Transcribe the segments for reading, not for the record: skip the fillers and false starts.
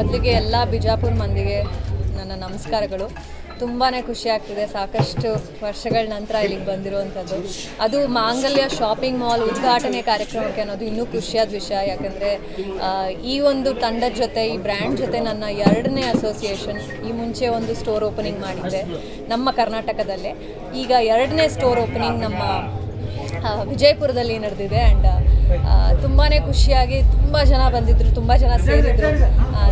ಮೊದಲಿಗೆ ಎಲ್ಲ ಬಿಜಾಪುರ ಮಂದಿಗೆ ನನ್ನ ನಮಸ್ಕಾರಗಳು. ತುಂಬಾ ಖುಷಿ ಆಗ್ತಿದೆ ಸಾಕಷ್ಟು ವರ್ಷಗಳ ನಂತರ ಇಲ್ಲಿಗೆ ಬಂದಿರುವಂಥದ್ದು. ಅದು ಮಾಂಗಲ್ಯ ಶಾಪಿಂಗ್ ಮಾಲ್ ಉದ್ಘಾಟನೆ ಕಾರ್ಯಕ್ರಮಕ್ಕೆ ಅನ್ನೋದು ಇನ್ನೂ ಖುಷಿಯಾದ ವಿಷಯ. ಯಾಕಂದರೆ ಈ ಒಂದು ತಂಡದ ಜೊತೆ, ಈ ಬ್ರ್ಯಾಂಡ್ ಜೊತೆ ನನ್ನ 2ನೇ ಅಸೋಸಿಯೇಷನ್. ಈ ಮುಂಚೆ ಒಂದು ಸ್ಟೋರ್ ಓಪನಿಂಗ್ ಮಾಡಿದ್ದೆ ನಮ್ಮ ಕರ್ನಾಟಕದಲ್ಲೇ. ಈಗ 2ನೇ ಸ್ಟೋರ್ ಓಪನಿಂಗ್ ನಮ್ಮ ವಿಜಯಪುರದಲ್ಲಿ ನಡೆದಿದೆ. ಆ್ಯಂಡ್ ತುಂಬಾ ಖುಷಿಯಾಗಿ ತುಂಬ ಜನ ಬಂದಿದ್ದರು, ತುಂಬ ಜನ ಸೇರಿದ್ರು.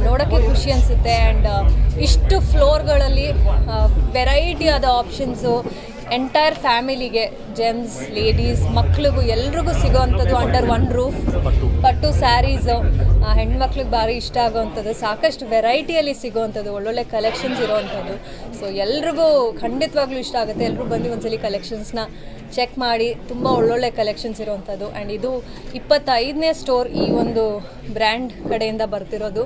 ನೋಡೋಕ್ಕೆ ಖುಷಿ ಅನಿಸುತ್ತೆ. ಆ್ಯಂಡ್ ಇಷ್ಟು ಫ್ಲೋರ್ಗಳಲ್ಲಿ ವೆರೈಟಿ ಆದ ಆಪ್ಷನ್ಸು ಎಂಟೈರ್ ಫ್ಯಾಮಿಲಿಗೆ, ಜೆಂಟ್ಸ್, ಲೇಡೀಸ್, ಮಕ್ಳಿಗೂ ಎಲ್ರಿಗೂ ಸಿಗೋವಂಥದ್ದು ಅಂಡರ್ ಒನ್ ರೂಫ್. ಪಟ್ಟು ಸ್ಯಾರೀಸು ಹೆಣ್ಮಕ್ಳಿಗೆ ಭಾರಿ ಇಷ್ಟ ಆಗೋವಂಥದ್ದು, ಸಾಕಷ್ಟು ವೆರೈಟಿಯಲ್ಲಿ ಸಿಗೋವಂಥದ್ದು, ಒಳ್ಳೊಳ್ಳೆ ಕಲೆಕ್ಷನ್ಸ್ ಇರೋವಂಥದ್ದು. ಸೊ ಎಲ್ರಿಗೂ ಖಂಡಿತವಾಗ್ಲೂ ಇಷ್ಟ ಆಗುತ್ತೆ. ಎಲ್ಲರೂ ಬಂದು ಒಂದ್ಸಲಿ ಕಲೆಕ್ಷನ್ಸ್ನ ಚೆಕ್ ಮಾಡಿ, ತುಂಬ ಒಳ್ಳೊಳ್ಳೆ ಕಲೆಕ್ಷನ್ಸ್ ಇರೋವಂಥದ್ದು. ಆ್ಯಂಡ್ ಇದು 25ನೇ ಸ್ಟೋರ್ ಈ ಒಂದು ಬ್ರ್ಯಾಂಡ್ ಕಡೆಯಿಂದ ಬರ್ತಿರೋದು.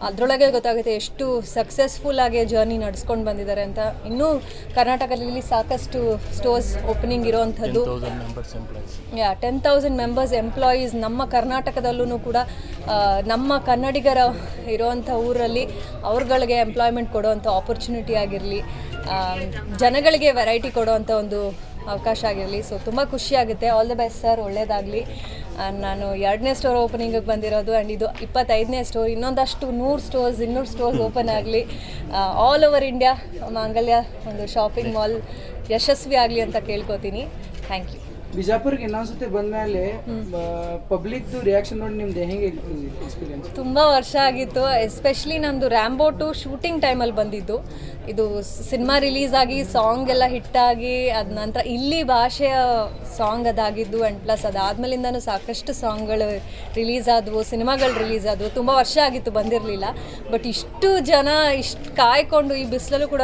ಅದರೊಳಗೆ ಗೊತ್ತಾಗುತ್ತೆ ಎಷ್ಟು ಸಕ್ಸಸ್ಫುಲ್ಲಾಗಿ ಜರ್ನಿ ನಡೆಸ್ಕೊಂಡು ಬಂದಿದ್ದಾರೆ ಅಂತ. ಇನ್ನೂ ಕರ್ನಾಟಕದಲ್ಲಿ ಸಾಕಷ್ಟು ಸ್ಟೋರ್ಸ್ ಓಪನಿಂಗ್ ಇರೋವಂಥದ್ದು. 10,000 ಮೆಂಬರ್ಸ್ ಎಂಪ್ಲಾಯೀಸ್ ನಮ್ಮ ಕರ್ನಾಟಕದಲ್ಲೂ ಕೂಡ ನಮ್ಮ ಕನ್ನಡಿಗರ ಇರೋವಂಥ ಊರಲ್ಲಿ ಅವ್ರುಗಳಿಗೆ ಎಂಪ್ಲಾಯ್ಮೆಂಟ್ ಕೊಡೋವಂಥ ಆಪರ್ಚುನಿಟಿ ಆಗಿರಲಿ, ಜನಗಳಿಗೆ ವೆರೈಟಿ ಕೊಡೋವಂಥ ಒಂದು ಅವಕಾಶ ಆಗಿರಲಿ. ಸೊ ತುಂಬ ಖುಷಿಯಾಗುತ್ತೆ. ಆಲ್ ದ ಬೆಸ್ಟ್ ಸರ್, ಒಳ್ಳೆಯದಾಗಲಿ. ನಾನು 2ನೇ ಸ್ಟೋರ್ ಓಪನಿಂಗಿಗೆ ಬಂದಿರೋದು. ಆ್ಯಂಡ್ ಇದು 25ನೇ ಸ್ಟೋರ್. ಇನ್ನೊಂದಷ್ಟು 200 ಸ್ಟೋರ್ಸ್ ಓಪನ್ ಆಗಲಿ. ಆಲ್ ಓವರ್ ಇಂಡಿಯಾ ಮಾಂಗಲ್ಯ ಒಂದು ಶಾಪಿಂಗ್ ಮಾಲ್ ಯಶಸ್ವಿ ಆಗಲಿ ಅಂತ ಕೇಳ್ಕೊತೀನಿ. Thank you. ಬಿಜಾಪುರ್ಗೆ ಇನ್ನೊಂದ್ಸತಿ ಬಂದಮೇಲೆ ಪಬ್ಲಿಕ್ದು ರಿಯಾಕ್ಷನ್ ನೋಡಿ ನಿಮ್ದು ಹೇಗೆ ಎಕ್ಸ್ಪೀರಿಯನ್ಸ್? ತುಂಬ ವರ್ಷ ಆಗಿತ್ತು. ಎಸ್ಪೆಷಲಿ ನಂದು ರ್ಯಾಂಬೋ 2 ಶೂಟಿಂಗ್ ಟೈಮಲ್ಲಿ ಬಂದಿದ್ದು. ಇದು ಸಿನಿಮಾ ರಿಲೀಸ್ ಆಗಿ ಸಾಂಗ್ ಎಲ್ಲ ಹಿಟ್ಟಾಗಿ ಅದ ನಂತರ ಇಲ್ಲಿ ಭಾಷೆಯ ಸಾಂಗ್ ಅದಾಗಿದ್ದು. ಆ್ಯಂಡ್ ಪ್ಲಸ್ ಅದಾದಮೇಲಿಂದನೂ ಸಾಕಷ್ಟು ಸಾಂಗ್ಗಳು ರಿಲೀಸ್ ಆದವು, ಸಿನಿಮಾಗಳು ರಿಲೀಸ್ ಆದವು. ತುಂಬ ವರ್ಷ ಆಗಿತ್ತು ಬಂದಿರಲಿಲ್ಲ. ಬಟ್ ಇಷ್ಟು ಜನ ಇಷ್ಟು ಕಾಯ್ಕೊಂಡು, ಈ ಬಿಸಿಲಲ್ಲೂ ಕೂಡ